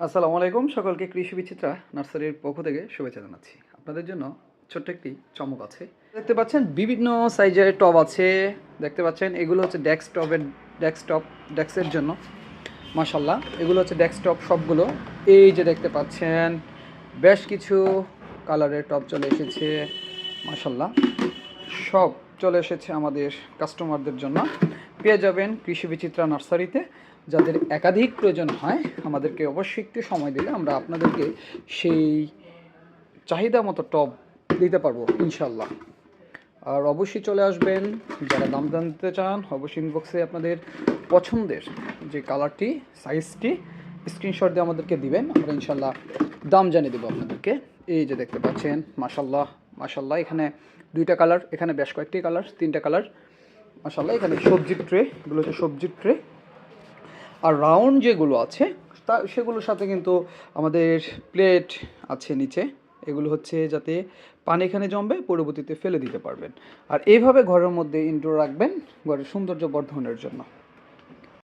আসসালামু আলাইকুম সকলকে কৃষি বিচিত্রা নার্সারির পক্ষ থেকে শুভেচ্ছা জানাচ্ছি। আপনাদের জন্য ছোট্ট একটি চমক আছে। দেখতে পাচ্ছেন বিভিন্ন সাইজের টব আছে। দেখতে পাচ্ছেন এগুলো হচ্ছে ডেস্কের জন্য। মাশাআল্লাহ এগুলো হচ্ছে ডেস্কটপ সবগুলো। এই যে দেখতে পাচ্ছেন বেশ কিছু কালারের টব চলে এসেছে। মাশাআল্লাহ সব চলে এসেছে আমাদের কাস্টমারদের জন্য। পেয়ে যাবেন কৃষি বিচিত্রা নার্সারিতে। যাদের একাধিক প্রয়োজন হয় আমাদেরকে অবশ্যই একটু সময় দিলে আমরা আপনাদেরকে সেই চাহিদা মতো টব দিতে পারবো ইনশাল্লাহ। আর অবশ্যই চলে আসবেন। যারা দাম জানতে চান অবশ্যই ইনবক্সে আপনাদের পছন্দের যে কালারটি সাইজটি স্ক্রিনশট দিয়ে আমাদেরকে দিবেন, আমরা ইনশাল্লাহ দাম জানিয়ে দেবো আপনাদেরকে। এই যে দেখতে পাচ্ছেন মাশাল্লাহ মাশাল্লাহ, এখানে দুইটা কালার, এখানে বেশ কয়েকটি কালার, তিনটা কালার মাশাল্লাহ। এখানে সবজির ট্রে, এগুলো হচ্ছে সবজির ট্রে। আর রাউন্ড যেগুলো আছে সেগুলোর সাথে কিন্তু আমাদের প্লেট আছে নিচে। এগুলো হচ্ছে যাতে পানি এখানে জমবে, পরবর্তীতে ফেলে দিতে পারবেন। আর এইভাবে ঘরের মধ্যে ইনডোর রাখবেন ঘরের সৌন্দর্য বর্ধনের জন্য।